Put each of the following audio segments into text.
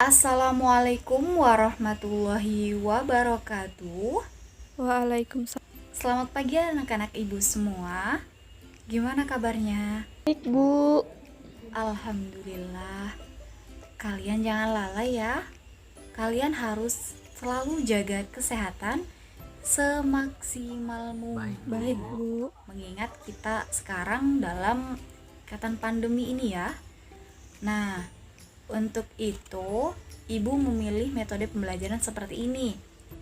Assalamualaikum warahmatullahi wabarakatuh. Waalaikumsalam. Selamat pagi anak-anak ibu semua. Gimana kabarnya? Baik, Bu. Alhamdulillah. Kalian jangan lalai ya. Kalian harus selalu jaga kesehatan semaksimal mungkin. Baik, Bu. Mengingat kita sekarang dalam ikatan pandemi ini ya. Nah, untuk itu, Ibu memilih metode pembelajaran seperti ini.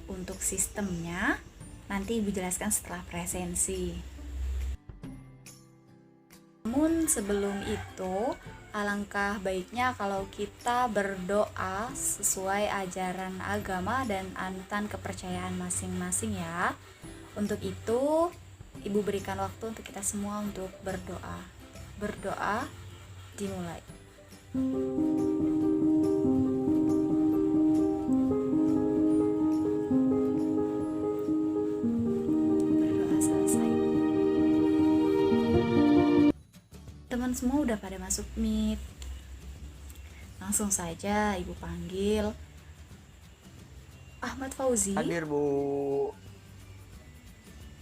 Untuk sistemnya, nanti Ibu jelaskan setelah presensi. Namun sebelum itu, alangkah baiknya kalau kita berdoa sesuai ajaran agama dan anutan kepercayaan masing-masing ya. Untuk itu, Ibu berikan waktu untuk kita semua untuk berdoa. Berdoa dimulai. Berdoa selesai. Teman semua udah pada masuk meet. Langsung saja Ibu panggil Ahmad Fauzi, Hadir, Bu.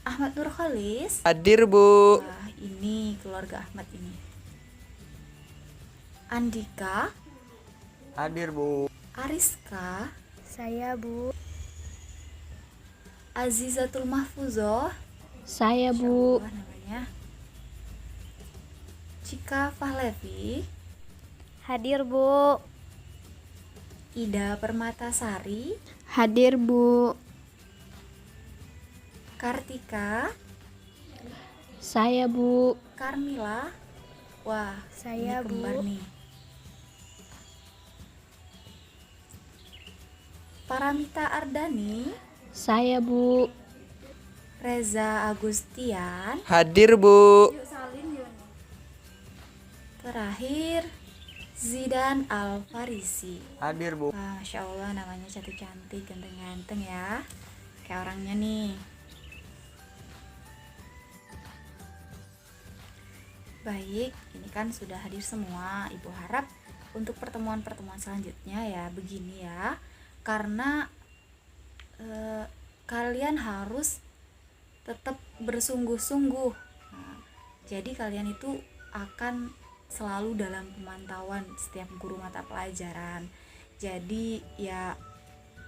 Ahmad Nur Khalis. Hadir, Bu. Wah, ini keluarga Ahmad ini. Andika, Hadir, Bu. Ariska, Saya, Bu. Azizatul Mahfuzoh, Saya, Bu. Masya Allah namanya. Cika Fahlevi, Hadir, Bu. Ida Permatasari, Hadir, Bu. Kartika, Saya, Bu. Karmila. Wah, Saya, ini kembar Bu. nih. Paramita Ardani, Saya, Bu. Reza Agustian. Hadir, Bu. Yuk salin yuk. Terakhir Zidan Al-Farisi. Hadir, Bu. Wah, Masya Allah namanya cantik-cantik, ganteng-ganteng ya. Kayak orangnya nih. Baik, ini kan sudah hadir semua. Ibu harap untuk pertemuan-pertemuan selanjutnya ya begini ya. Karena kalian harus tetap bersungguh-sungguh. Nah, jadi kalian itu akan selalu dalam pemantauan setiap guru mata pelajaran. Jadi ya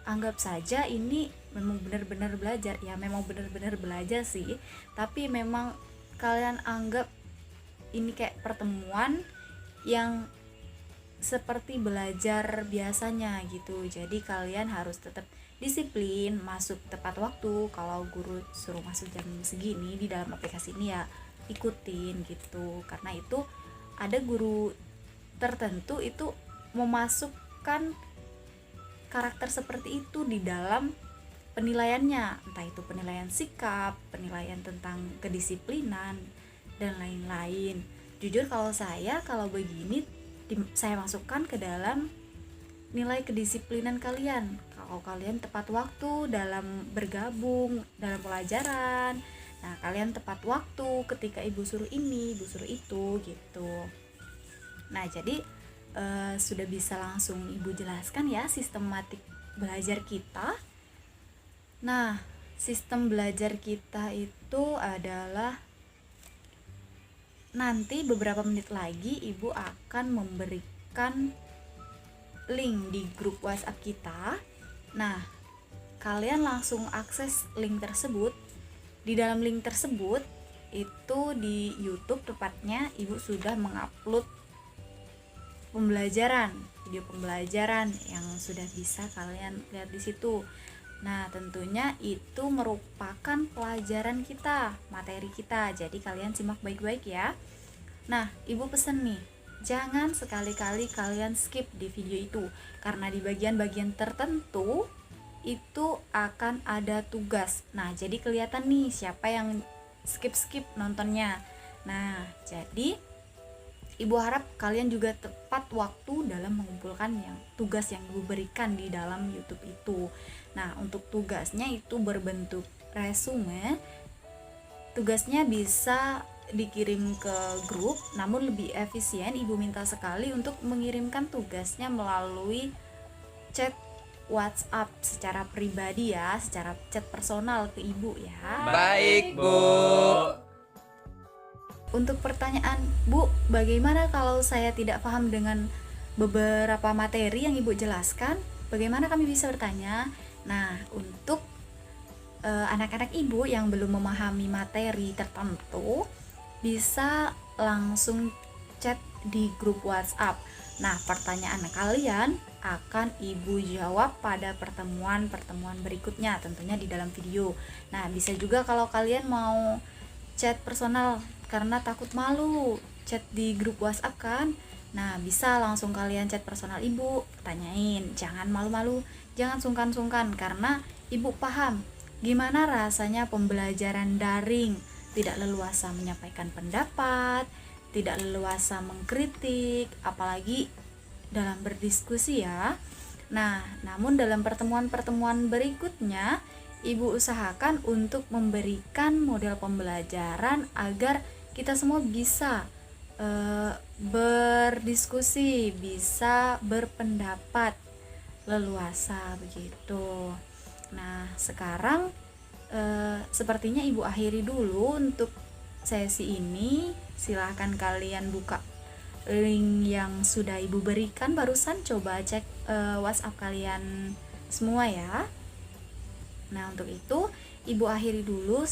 anggap saja ini memang benar-benar belajar. Ya memang benar-benar belajar sih, tapi memang kalian anggap ini kayak pertemuan yang seperti belajar biasanya gitu. Jadi kalian harus tetap disiplin, masuk tepat waktu. Kalau guru suruh masuk jam segini di dalam aplikasi ini ya ikutin gitu. Karena itu ada guru tertentu itu memasukkan karakter seperti itu di dalam penilaiannya, entah itu penilaian sikap, penilaian tentang kedisiplinan dan lain-lain. Jujur kalau begini saya masukkan ke dalam nilai kedisiplinan kalian. Kalau kalian tepat waktu dalam bergabung dalam pelajaran, nah kalian tepat waktu ketika ibu suruh ini, ibu suruh itu gitu. Nah jadi sudah bisa langsung ibu jelaskan ya sistematik belajar kita. Nah sistem belajar kita itu adalah nanti beberapa menit lagi ibu akan memberikan link di grup WhatsApp kita. Nah, kalian langsung akses link tersebut. Di dalam link tersebut itu di YouTube tepatnya ibu sudah mengupload pembelajaran, video pembelajaran yang sudah bisa kalian lihat di situ. Nah, tentunya itu merupakan pelajaran kita, materi kita. Jadi kalian simak baik-baik ya. Nah, ibu pesen nih, jangan sekali-kali kalian skip di video itu, karena di bagian-bagian tertentu itu akan ada tugas. Nah, jadi kelihatan nih siapa yang skip nontonnya. Nah, jadi ibu harap kalian juga tepat waktu dalam mengumpulkan tugas yang ibu berikan di dalam YouTube itu. Nah, untuk tugasnya itu berbentuk resume. Tugasnya bisa dikirim ke grup, namun lebih efisien ibu minta sekali untuk mengirimkan tugasnya melalui chat WhatsApp secara pribadi ya, secara chat personal ke Ibu ya. Baik, Bu. Untuk pertanyaan, Bu, bagaimana kalau saya tidak paham dengan beberapa materi yang Ibu jelaskan? Bagaimana kami bisa bertanya? Nah, untuk anak-anak Ibu yang belum memahami materi tertentu, bisa langsung chat di grup WhatsApp. Nah, pertanyaan kalian akan Ibu jawab pada pertemuan-pertemuan berikutnya, tentunya di dalam video. Nah, bisa juga kalau kalian mau chat personal karena takut malu chat di grup WhatsApp kan. Nah, bisa langsung kalian chat personal Ibu, tanyain, jangan malu-malu, jangan sungkan-sungkan karena Ibu paham gimana rasanya pembelajaran daring, tidak leluasa menyampaikan pendapat, tidak leluasa mengkritik, apalagi dalam berdiskusi ya. Nah, namun dalam pertemuan-pertemuan berikutnya Ibu usahakan untuk memberikan model pembelajaran agar kita semua bisa berdiskusi, bisa berpendapat leluasa begitu. Nah, sekarang sepertinya Ibu akhiri dulu untuk sesi ini. Silahkan kalian buka link yang sudah Ibu berikan barusan, coba cek WhatsApp kalian semua ya. Nah, untuk itu Ibu akhiri dulu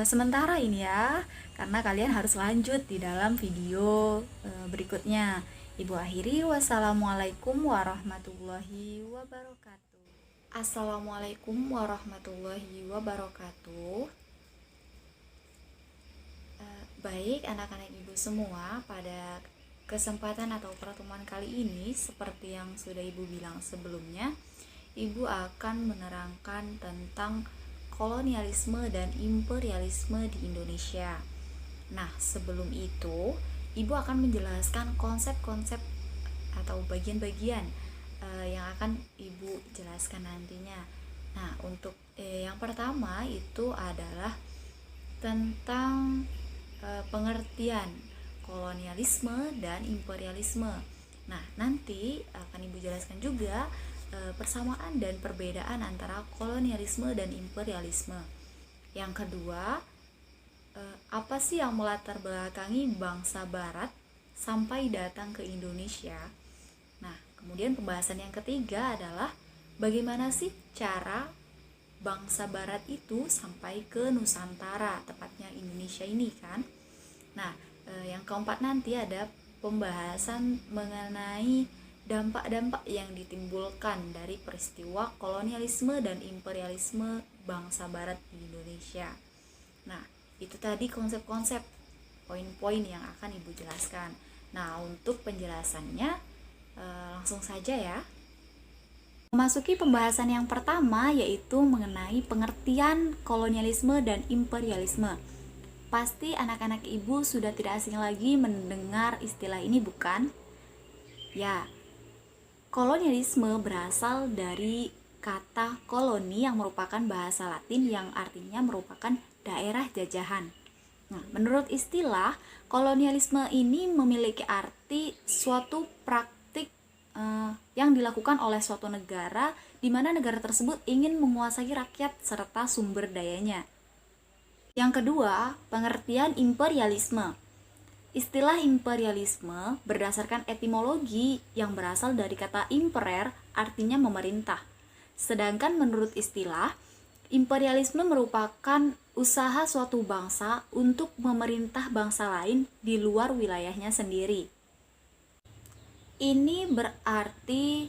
sementara ini ya, karena kalian harus lanjut di dalam video berikutnya. Ibu akhiri, wassalamualaikum warahmatullahi wabarakatuh. Assalamualaikum warahmatullahi wabarakatuh. Baik anak-anak Ibu semua, pada kesempatan atau pertemuan kali ini seperti yang sudah Ibu bilang sebelumnya, Ibu akan menerangkan tentang kolonialisme dan imperialisme di Indonesia. Nah, sebelum itu, Ibu akan menjelaskan konsep-konsep atau bagian-bagian yang akan Ibu jelaskan nantinya. Nah, untuk yang pertama itu adalah tentang pengertian kolonialisme dan imperialisme. Nah, nanti akan Ibu jelaskan juga persamaan dan perbedaan antara kolonialisme dan imperialisme. Yang kedua, apa sih yang melatar belakangi bangsa barat sampai datang ke Indonesia? Nah, kemudian pembahasan yang ketiga adalah bagaimana sih cara bangsa barat itu sampai ke Nusantara, tepatnya Indonesia ini kan. Nah, yang keempat nanti ada pembahasan mengenai dampak-dampak yang ditimbulkan dari peristiwa kolonialisme dan imperialisme bangsa barat di Indonesia. Nah, itu tadi konsep-konsep, poin-poin yang akan Ibu jelaskan. Nah, untuk penjelasannya langsung saja ya. Memasuki pembahasan yang pertama, yaitu mengenai pengertian kolonialisme dan imperialisme. Pasti anak-anak Ibu sudah tidak asing lagi mendengar istilah ini, bukan? Ya, kolonialisme berasal dari kata koloni yang merupakan bahasa Latin yang artinya merupakan daerah jajahan. Nah, menurut istilah, kolonialisme ini memiliki arti suatu praktik yang dilakukan oleh suatu negara di mana negara tersebut ingin menguasai rakyat serta sumber dayanya. Yang kedua, pengertian imperialisme. Istilah imperialisme berdasarkan etimologi yang berasal dari kata imperer, artinya memerintah. Sedangkan menurut istilah, imperialisme merupakan usaha suatu bangsa untuk memerintah bangsa lain di luar wilayahnya sendiri. Ini berarti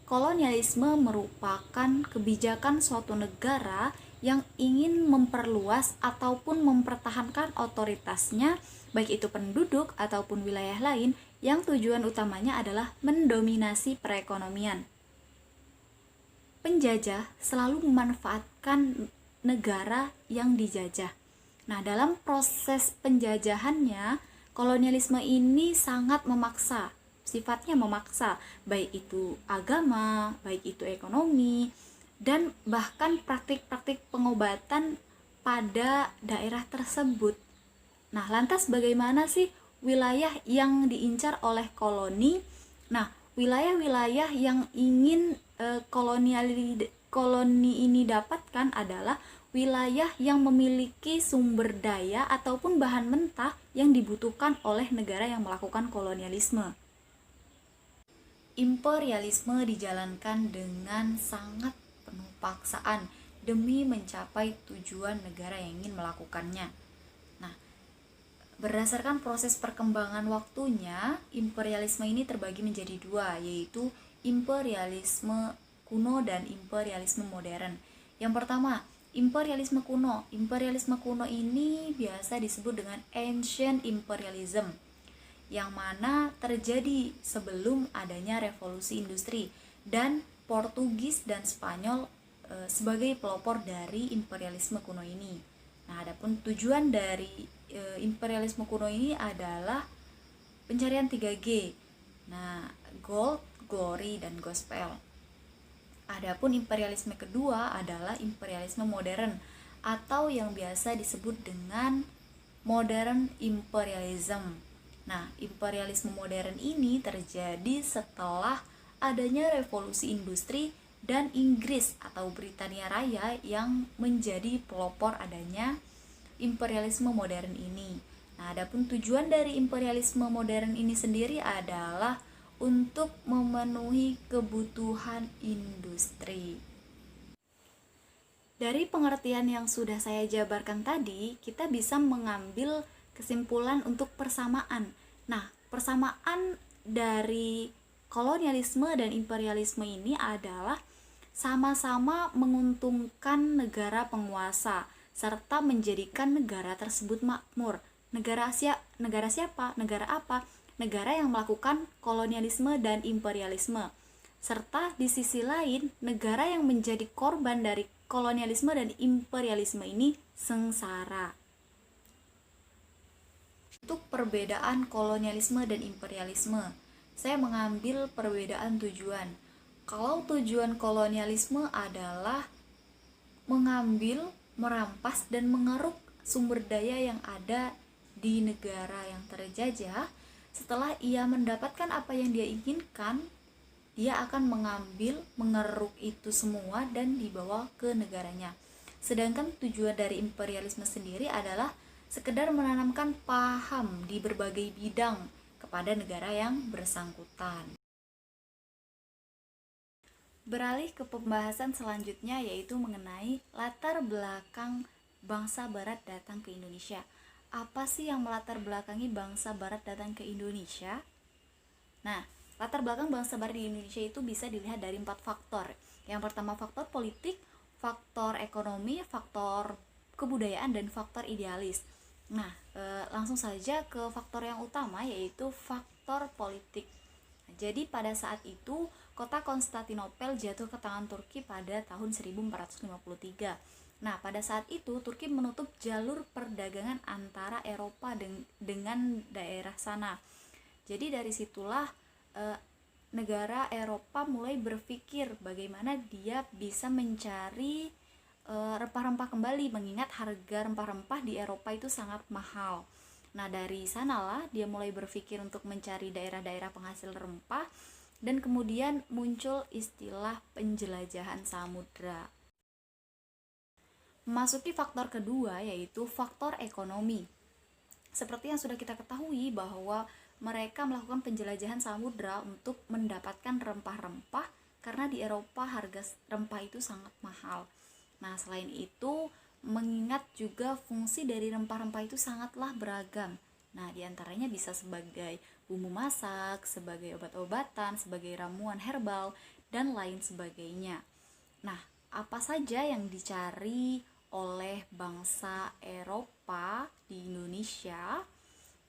kolonialisme merupakan kebijakan suatu negara yang ingin memperluas ataupun mempertahankan otoritasnya, baik itu penduduk ataupun wilayah lain, yang tujuan utamanya adalah mendominasi perekonomian. Penjajah selalu memanfaatkan negara yang dijajah. Nah, dalam proses penjajahannya, kolonialisme ini sangat memaksa, sifatnya memaksa, baik itu agama, baik itu ekonomi, dan bahkan praktik-praktik pengobatan pada daerah tersebut. Nah, lantas bagaimana sih wilayah yang diincar oleh koloni? Nah, wilayah-wilayah yang ingin koloni ini dapatkan adalah wilayah yang memiliki sumber daya ataupun bahan mentah yang dibutuhkan oleh negara yang melakukan kolonialisme. Imperialisme dijalankan dengan sangat penuh paksaan demi mencapai tujuan negara yang ingin melakukannya. Nah, berdasarkan proses perkembangan waktunya, imperialisme ini terbagi menjadi dua, yaitu imperialisme kuno dan imperialisme modern. Yang pertama, imperialisme kuno. Imperialisme kuno ini biasa disebut dengan ancient imperialism, yang mana terjadi sebelum adanya revolusi industri, dan Portugis dan Spanyol sebagai pelopor dari imperialisme kuno ini. Nah, adapun tujuan dari imperialisme kuno ini adalah pencarian 3G. Nah, gold, glory, dan gospel. Adapun imperialisme kedua adalah imperialisme modern atau yang biasa disebut dengan modern imperialism. Nah, imperialisme modern ini terjadi setelah adanya revolusi industri dan Inggris atau Britania Raya yang menjadi pelopor adanya imperialisme modern ini. Nah, adapun tujuan dari imperialisme modern ini sendiri adalah untuk memenuhi kebutuhan industri. Dari pengertian yang sudah saya jabarkan tadi, kita bisa mengambil kesimpulan untuk persamaan. Nah, persamaan dari kolonialisme dan imperialisme ini adalah sama-sama menguntungkan negara penguasa serta menjadikan negara tersebut makmur. Negara siapa? Negara apa? Negara yang melakukan kolonialisme dan imperialisme. Serta di sisi lain, negara yang menjadi korban dari kolonialisme dan imperialisme ini sengsara. Untuk perbedaan kolonialisme dan imperialisme, saya mengambil perbedaan tujuan. Kalau tujuan kolonialisme adalah mengambil, merampas, dan mengeruk sumber daya yang ada di negara yang terjajah. Setelah ia mendapatkan apa yang dia inginkan, dia akan mengambil, mengeruk itu semua dan dibawa ke negaranya. Sedangkan tujuan dari imperialisme sendiri adalah sekedar menanamkan paham di berbagai bidang kepada negara yang bersangkutan. Beralih ke pembahasan selanjutnya, yaitu mengenai latar belakang bangsa barat datang ke Indonesia. Apa sih yang melatar belakangi bangsa barat datang ke Indonesia? Nah, latar belakang bangsa barat di Indonesia itu bisa dilihat dari 4 faktor. Yang pertama faktor politik, faktor ekonomi, faktor kebudayaan, dan faktor idealis. Nah, langsung saja ke faktor yang utama, yaitu faktor politik. Jadi pada saat itu kota Konstantinopel jatuh ke tangan Turki pada tahun 1453. Nah, pada saat itu Turki menutup jalur perdagangan antara Eropa dengan daerah sana. Jadi dari situlah negara Eropa mulai berpikir bagaimana dia bisa mencari rempah-rempah kembali, mengingat harga rempah-rempah di Eropa itu sangat mahal. Nah, dari sanalah dia mulai berpikir untuk mencari daerah-daerah penghasil rempah, dan kemudian muncul istilah penjelajahan samudra. Memasuki faktor kedua, yaitu faktor ekonomi. Seperti yang sudah kita ketahui bahwa mereka melakukan penjelajahan samudra untuk mendapatkan rempah-rempah karena di Eropa harga rempah itu sangat mahal. Nah, selain itu, mengingat juga fungsi dari rempah-rempah itu sangatlah beragam. Nah, diantaranya bisa sebagai bumbu masak, sebagai obat-obatan, sebagai ramuan herbal, dan lain sebagainya. Nah, apa saja yang dicari oleh bangsa Eropa di Indonesia?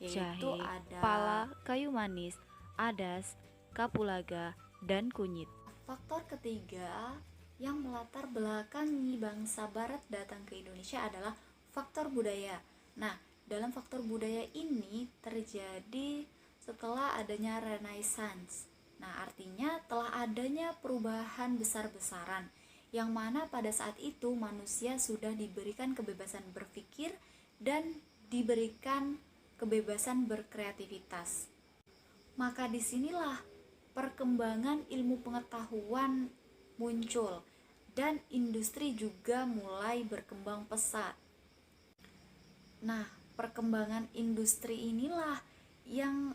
Yaitu Jahe, ada pala, kayu manis, adas, kapulaga, dan kunyit. faktor ketiga yang melatar belakangi bangsa barat datang ke Indonesia adalah faktor budaya. Nah, dalam faktor budaya ini terjadi setelah adanya Renaissance. Nah, artinya telah adanya perubahan besar-besaran yang mana pada saat itu manusia sudah diberikan kebebasan berpikir dan diberikan kebebasan berkreativitas. Maka disinilah perkembangan ilmu pengetahuan muncul dan industri juga mulai berkembang pesat. Nah, perkembangan industri inilah yang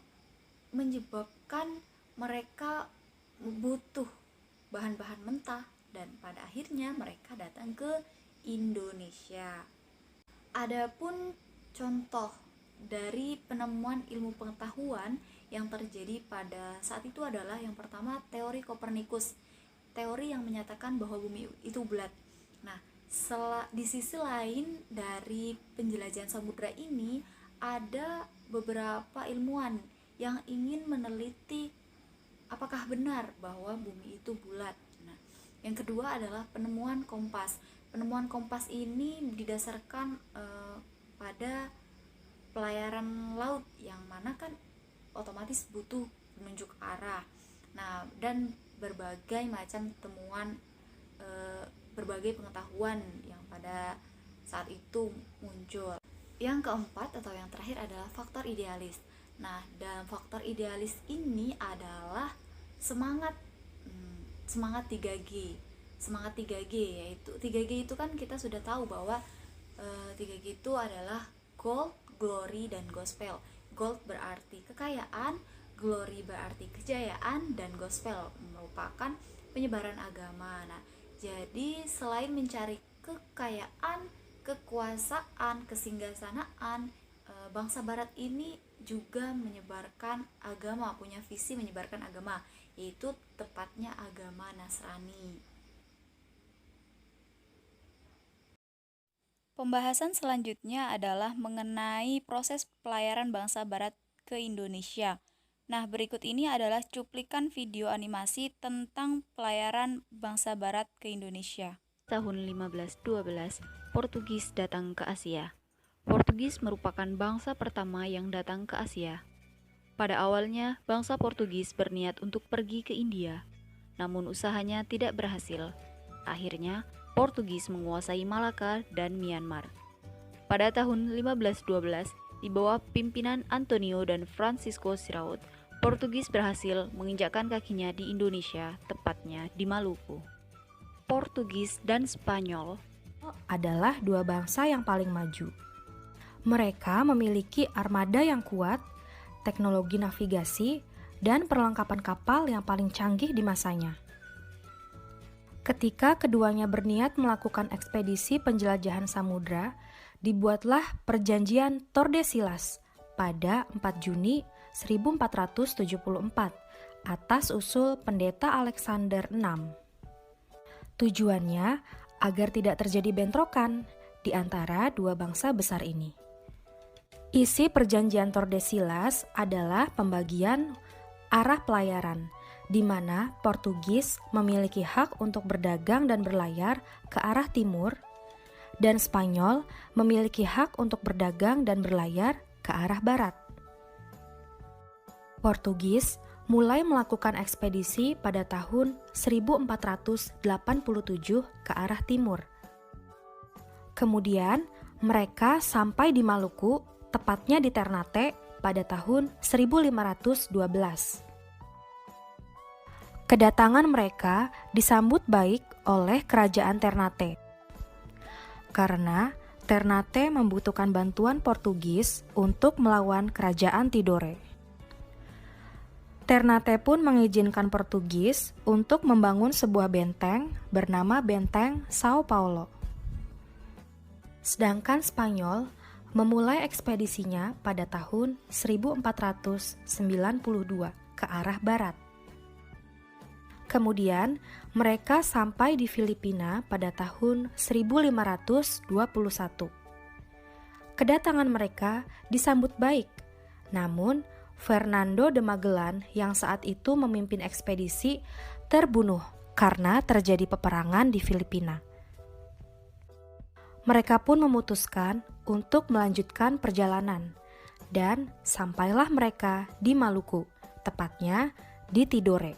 menyebabkan mereka butuh bahan-bahan mentah dan pada akhirnya mereka datang ke Indonesia. Adapun contoh dari penemuan ilmu pengetahuan yang terjadi pada saat itu adalah yang pertama teori Kopernikus, teori yang menyatakan bahwa bumi itu bulat. Nah, di sisi lain dari penjelajahan samudra ini ada beberapa ilmuwan yang ingin meneliti apakah benar bahwa bumi itu bulat. Nah, yang kedua adalah penemuan kompas. Penemuan kompas ini didasarkan pada pelayaran laut yang mana kan otomatis butuh penunjuk arah. Nah, dan berbagai macam temuan berbagai pengetahuan yang pada saat itu muncul. Yang keempat atau yang terakhir adalah faktor idealis. Nah, dalam faktor idealis ini adalah semangat 3G. Semangat 3G yaitu 3G itu kan kita sudah tahu bahwa 3G itu adalah gold, glory, dan gospel. Gold berarti kekayaan, glory berarti kejayaan, dan gospel merupakan penyebaran agama. Nah, jadi selain mencari kekayaan, kekuasaan, kesinggasanaan, bangsa barat ini juga menyebarkan agama, punya visi menyebarkan agama, yaitu tepatnya agama Nasrani. Pembahasan selanjutnya adalah mengenai proses pelayaran bangsa barat ke Indonesia. Nah, berikut ini adalah cuplikan video animasi tentang pelayaran bangsa barat ke Indonesia. Tahun 1512, Portugis datang ke Asia. Portugis merupakan bangsa pertama yang datang ke Asia. Pada awalnya, bangsa Portugis berniat untuk pergi ke India, namun usahanya tidak berhasil. Akhirnya, Portugis menguasai Malaka dan Myanmar. Pada tahun 1512, di bawah pimpinan Antonio dan Francisco Siraud, Portugis berhasil menginjakkan kakinya di Indonesia, tepatnya di Maluku. Portugis dan Spanyol adalah dua bangsa yang paling maju. Mereka memiliki armada yang kuat, teknologi navigasi, dan perlengkapan kapal yang paling canggih di masanya. Ketika keduanya berniat melakukan ekspedisi penjelajahan samudra, dibuatlah perjanjian Tordesillas pada 4 Juni 1474 atas usul pendeta Alexander VI. Tujuannya agar tidak terjadi bentrokan di antara dua bangsa besar ini. Isi perjanjian Tordesillas adalah pembagian arah pelayaran, di mana Portugis memiliki hak untuk berdagang dan berlayar ke arah timur, dan Spanyol memiliki hak untuk berdagang dan berlayar ke arah barat. Portugis mulai melakukan ekspedisi pada tahun 1487 ke arah timur. Kemudian mereka sampai di Maluku, tepatnya di Ternate pada tahun 1512. Kedatangan mereka disambut baik oleh kerajaan Ternate, karena Ternate membutuhkan bantuan Portugis untuk melawan kerajaan Tidore. Ternate pun mengizinkan Portugis untuk membangun sebuah benteng bernama Benteng Sao Paulo. Sedangkan Spanyol memulai ekspedisinya pada tahun 1492 ke arah barat. Kemudian mereka sampai di Filipina pada tahun 1521. Kedatangan mereka disambut baik, namun Fernando de Magellan yang saat itu memimpin ekspedisi terbunuh karena terjadi peperangan di Filipina. Mereka pun memutuskan untuk melanjutkan perjalanan dan sampailah mereka di Maluku, tepatnya di Tidore.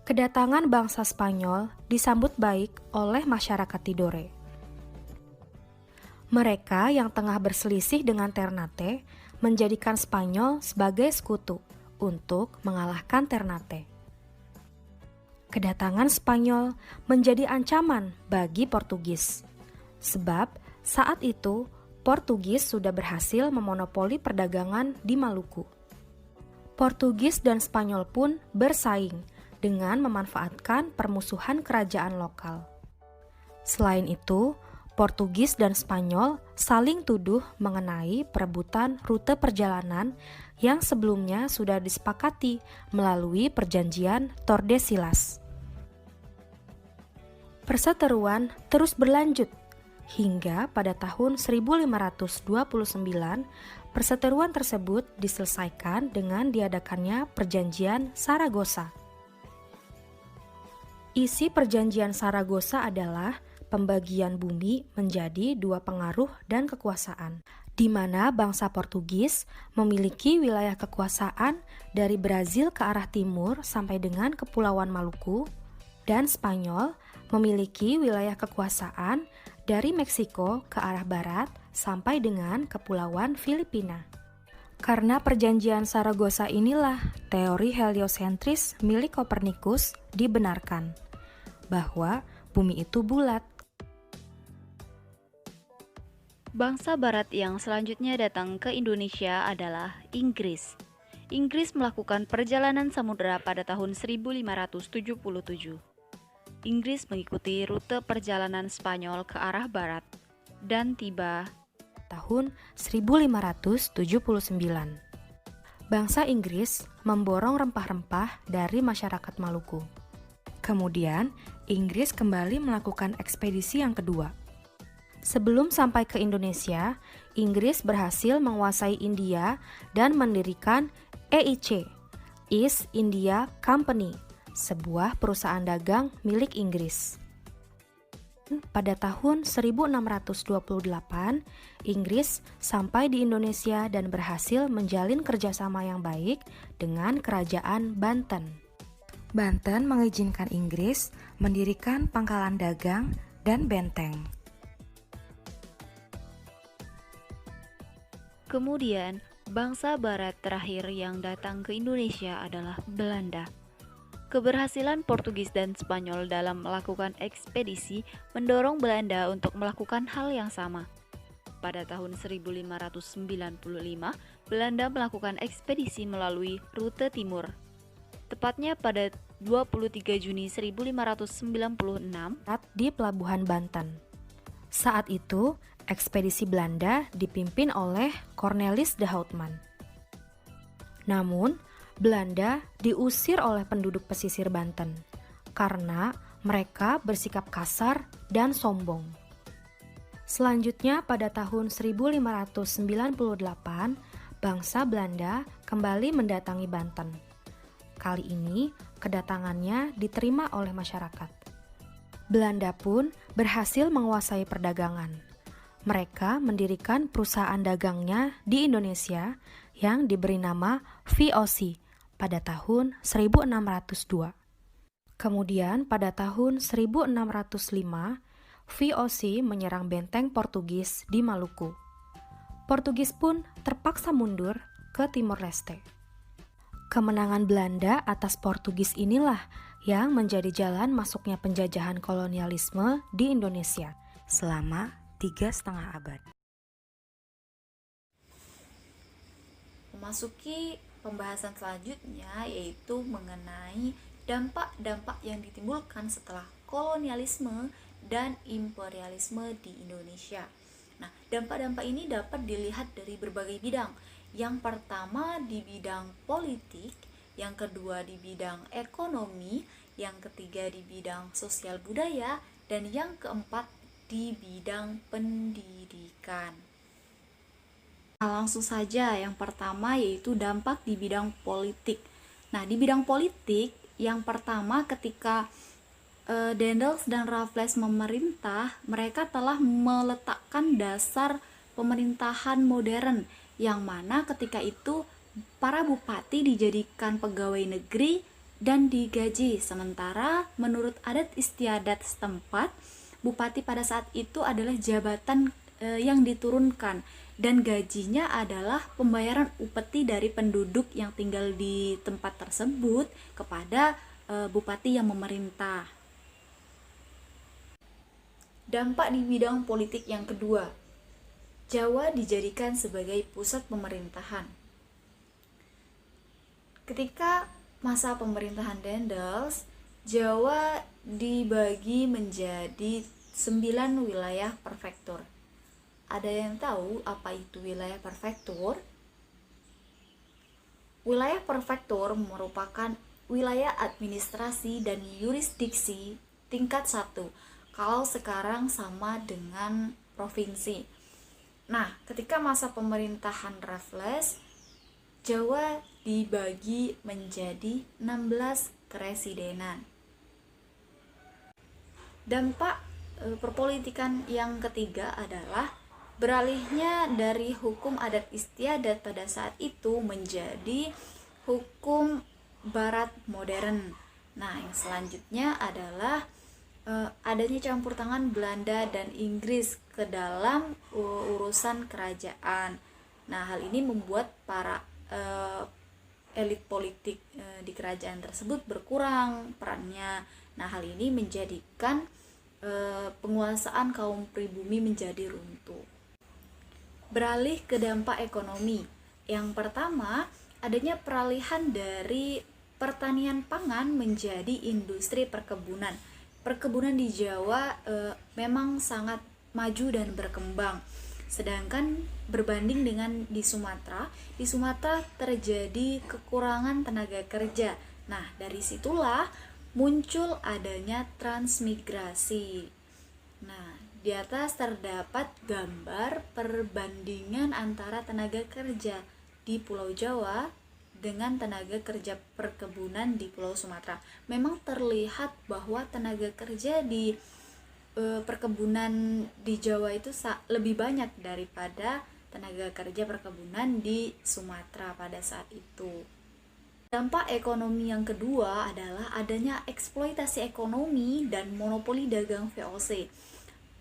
Kedatangan bangsa Spanyol disambut baik oleh masyarakat Tidore. Mereka yang tengah berselisih dengan Ternate menjadikan Spanyol sebagai sekutu untuk mengalahkan Ternate. Kedatangan Spanyol menjadi ancaman bagi Portugis, sebab saat itu Portugis sudah berhasil memonopoli perdagangan di Maluku. Portugis dan Spanyol pun bersaing dengan memanfaatkan permusuhan kerajaan lokal. Selain itu, Portugis dan Spanyol saling tuduh mengenai perebutan rute perjalanan yang sebelumnya sudah disepakati melalui perjanjian Tordesillas. Perseteruan terus berlanjut hingga pada tahun 1529 perseteruan tersebut diselesaikan dengan diadakannya Perjanjian Saragossa. Isi Perjanjian Saragossa adalah pembagian bumi menjadi dua pengaruh dan kekuasaan, di mana bangsa Portugis memiliki wilayah kekuasaan dari Brazil ke arah timur sampai dengan Kepulauan Maluku, dan Spanyol memiliki wilayah kekuasaan dari Meksiko ke arah barat sampai dengan Kepulauan Filipina. Karena perjanjian Saragossa inilah teori heliosentris milik Kopernikus dibenarkan, bahwa bumi itu bulat. Bangsa barat yang selanjutnya datang ke Indonesia adalah Inggris. Inggris melakukan perjalanan samudera pada tahun 1577. Inggris mengikuti rute perjalanan Spanyol ke arah barat dan tiba tahun 1579. Bangsa Inggris memborong rempah-rempah dari masyarakat Maluku. Kemudian, Inggris kembali melakukan ekspedisi yang kedua. Sebelum sampai ke Indonesia, Inggris berhasil menguasai India dan mendirikan EIC, East India Company, sebuah perusahaan dagang milik Inggris. Pada tahun 1628, Inggris sampai di Indonesia dan berhasil menjalin kerjasama yang baik dengan Kerajaan Banten. Banten mengizinkan Inggris mendirikan pangkalan dagang dan benteng. Kemudian, bangsa barat terakhir yang datang ke Indonesia adalah Belanda. Keberhasilan Portugis dan Spanyol dalam melakukan ekspedisi mendorong Belanda untuk melakukan hal yang sama. Pada tahun 1595, Belanda melakukan ekspedisi melalui rute timur. Tepatnya pada 23 Juni 1596 di Pelabuhan Banten. Saat itu, ekspedisi Belanda dipimpin oleh Cornelis de Houtman. Namun, Belanda diusir oleh penduduk pesisir Banten karena mereka bersikap kasar dan sombong. Selanjutnya pada tahun 1598, bangsa Belanda kembali mendatangi Banten. Kali ini, kedatangannya diterima oleh masyarakat. Belanda pun berhasil menguasai perdagangan. Mereka mendirikan perusahaan dagangnya di Indonesia yang diberi nama VOC pada tahun 1602. Kemudian pada tahun 1605, VOC menyerang benteng Portugis di Maluku. Portugis pun terpaksa mundur ke Timor Leste. Kemenangan Belanda atas Portugis inilah yang menjadi jalan masuknya penjajahan kolonialisme di Indonesia selama 3,5 abad. Memasuki pembahasan selanjutnya yaitu mengenai dampak-dampak yang ditimbulkan setelah kolonialisme dan imperialisme di Indonesia. Nah, dampak-dampak ini dapat dilihat dari berbagai bidang. Yang pertama di bidang politik, yang kedua di bidang ekonomi, yang ketiga di bidang sosial budaya, dan yang keempat di bidang pendidikan. Nah, langsung saja yang pertama yaitu dampak di bidang politik. Nah, di bidang politik yang pertama ketika Daendels dan Raffles memerintah, mereka telah meletakkan dasar pemerintahan modern yang mana ketika itu para bupati dijadikan pegawai negeri dan digaji, sementara menurut adat istiadat setempat, bupati pada saat itu adalah jabatan yang diturunkan dan gajinya adalah pembayaran upeti dari penduduk yang tinggal di tempat tersebut kepada bupati yang memerintah. Dampak di bidang politik yang kedua, Jawa dijadikan sebagai pusat pemerintahan. Ketika masa pemerintahan Daendels, Jawa dibagi menjadi 9 wilayah prefektur. Ada yang tahu apa itu wilayah prefektur? Wilayah prefektur merupakan wilayah administrasi dan yurisdiksi tingkat 1. Kalau sekarang sama dengan provinsi. Nah, ketika masa pemerintahan Raffles, Jawa dibagi menjadi 16 keresidenan. Dampak perpolitikan yang ketiga adalah beralihnya dari hukum adat istiadat pada saat itu menjadi hukum barat modern. Nah, yang selanjutnya adalah adanya campur tangan Belanda dan Inggris ke dalam urusan kerajaan. Nah, hal ini membuat para elit politik di kerajaan tersebut berkurang perannya. Nah, hal ini menjadikan penguasaan kaum pribumi menjadi runtuh. Beralih ke dampak ekonomi. Yang pertama, adanya peralihan dari pertanian pangan menjadi industri perkebunan. Perkebunan di Jawa memang sangat maju dan berkembang. Sedangkan berbanding dengan di Sumatera terjadi kekurangan tenaga kerja. Nah, dari situlah muncul adanya transmigrasi. Nah, di atas terdapat gambar perbandingan antara tenaga kerja di Pulau Jawa dengan tenaga kerja perkebunan di Pulau Sumatera. Memang terlihat bahwa tenaga kerja di perkebunan di Jawa itu lebih banyak daripada tenaga kerja perkebunan di Sumatera pada saat itu. Dampak ekonomi yang kedua adalah adanya eksploitasi ekonomi dan monopoli dagang VOC.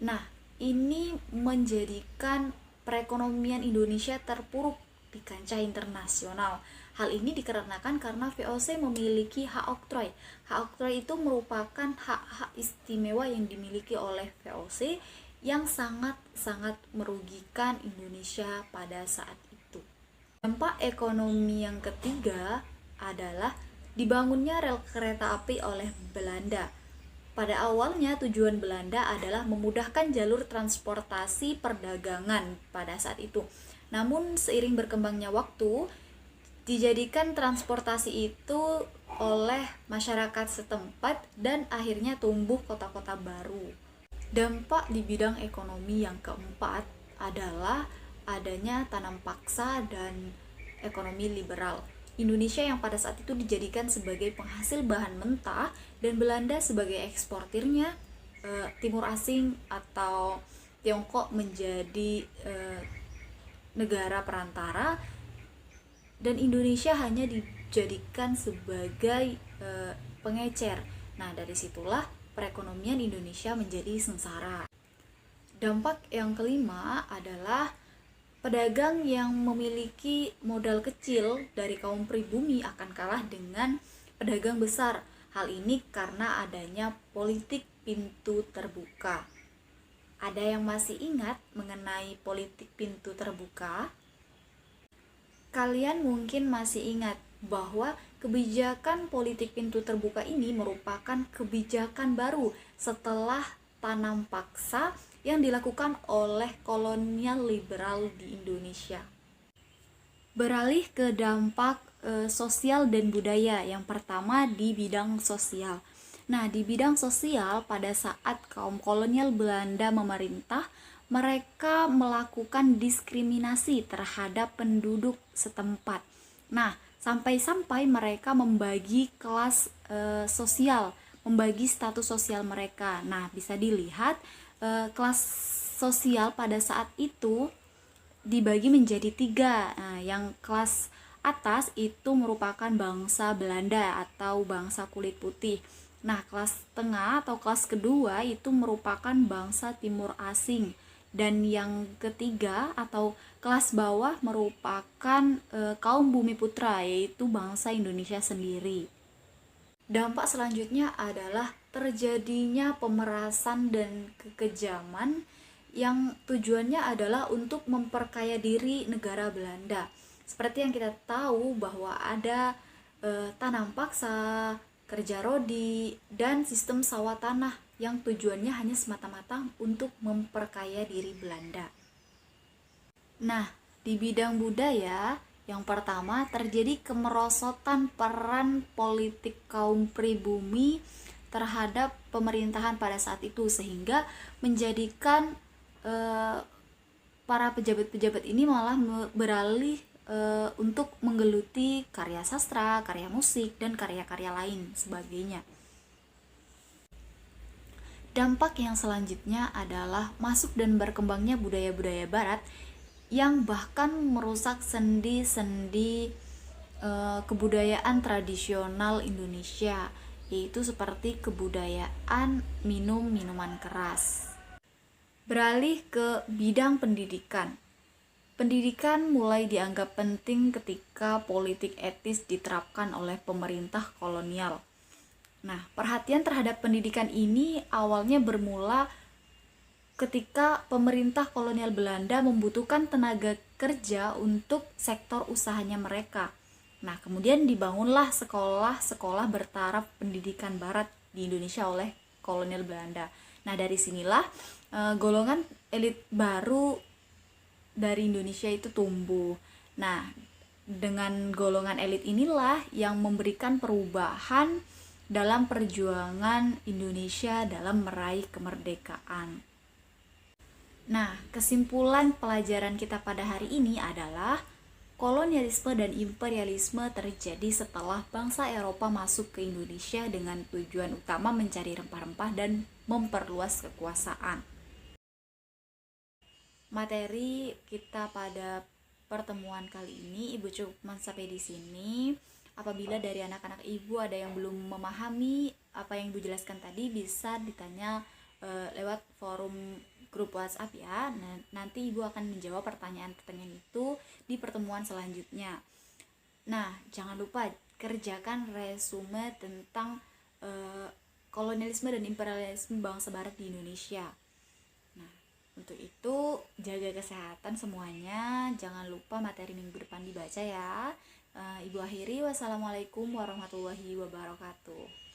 Nah, ini menjadikan perekonomian Indonesia terpuruk di kancah internasional. Hal ini dikarenakan karena VOC memiliki hak oktroy. Hak oktroy itu merupakan hak-hak istimewa yang dimiliki oleh VOC yang sangat-sangat merugikan Indonesia pada saat itu. Dampak ekonomi yang ketiga adalah dibangunnya rel kereta api oleh Belanda. Pada awalnya tujuan Belanda adalah memudahkan jalur transportasi perdagangan pada saat itu. Namun seiring berkembangnya waktu, dijadikan transportasi itu oleh masyarakat setempat dan akhirnya tumbuh kota-kota baru. Dampak di bidang ekonomi yang keempat adalah adanya tanam paksa dan ekonomi liberal. Indonesia yang pada saat itu dijadikan sebagai penghasil bahan mentah dan Belanda sebagai eksportirnya, Timur Asing atau Tiongkok menjadi negara perantara, dan Indonesia hanya dijadikan sebagai pengecer. Nah, dari situlah perekonomian Indonesia menjadi sengsara. Dampak yang kelima adalah pedagang yang memiliki modal kecil dari kaum pribumi akan kalah dengan pedagang besar. Hal ini karena adanya politik pintu terbuka. Ada yang masih ingat mengenai politik pintu terbuka? Kalian mungkin masih ingat bahwa kebijakan politik pintu terbuka ini merupakan kebijakan baru setelah tanam paksa yang dilakukan oleh kolonial liberal di Indonesia. Beralih ke dampak sosial dan budaya. Yang pertama di bidang sosial. Nah, di bidang sosial pada saat kaum kolonial Belanda memerintah, mereka melakukan diskriminasi terhadap penduduk setempat. Nah, sampai-sampai mereka membagi kelas sosial, membagi status sosial mereka. Nah, bisa dilihat kelas sosial pada saat itu dibagi menjadi 3. Nah, yang kelas atas itu merupakan bangsa Belanda atau bangsa kulit putih. Nah, kelas tengah atau kelas kedua itu merupakan bangsa Timur Asing. Dan yang ketiga atau kelas bawah merupakan kaum Bumi Putra, yaitu bangsa Indonesia sendiri. Dampak selanjutnya adalah terjadinya pemerasan dan kekejaman yang tujuannya adalah untuk memperkaya diri negara Belanda. Seperti yang kita tahu bahwa ada tanam paksa, kerja rodi, dan sistem sawah tanah yang tujuannya hanya semata-mata untuk memperkaya diri Belanda. Nah, di bidang budaya, yang pertama terjadi kemerosotan peran politik kaum pribumi terhadap pemerintahan pada saat itu, sehingga menjadikan para pejabat-pejabat ini malah beralih untuk menggeluti karya sastra, karya musik, dan karya-karya lain sebagainya. Dampak yang selanjutnya adalah masuk dan berkembangnya budaya-budaya barat yang bahkan merusak sendi-sendi kebudayaan tradisional Indonesia, yaitu seperti kebudayaan minum minuman keras. Beralih ke bidang pendidikan. Pendidikan mulai dianggap penting ketika politik etis diterapkan oleh pemerintah kolonial. Nah, perhatian terhadap pendidikan ini awalnya bermula ketika pemerintah kolonial Belanda membutuhkan tenaga kerja untuk sektor usahanya mereka. Nah, kemudian dibangunlah sekolah-sekolah bertaraf pendidikan barat di Indonesia oleh kolonial Belanda. Nah, dari sinilah golongan elit baru dari Indonesia itu tumbuh. Nah, dengan golongan elit inilah yang memberikan perubahan dalam perjuangan Indonesia dalam meraih kemerdekaan. Nah, kesimpulan pelajaran kita pada hari ini adalah kolonialisme dan imperialisme terjadi setelah bangsa Eropa masuk ke Indonesia dengan tujuan utama mencari rempah-rempah dan memperluas kekuasaan. Materi kita pada pertemuan kali ini Ibu cukup sampai di sini. Apabila dari anak-anak Ibu ada yang belum memahami apa yang Ibu jelaskan tadi, bisa ditanya lewat forum grup WhatsApp ya. Nanti Ibu akan menjawab pertanyaan-pertanyaan itu di pertemuan selanjutnya. Nah, jangan lupa kerjakan resume tentang kolonialisme dan imperialisme bangsa barat di Indonesia. Untuk itu, jaga kesehatan semuanya. Jangan lupa materi minggu depan dibaca ya. Ibu akhiri, wassalamualaikum warahmatullahi wabarakatuh.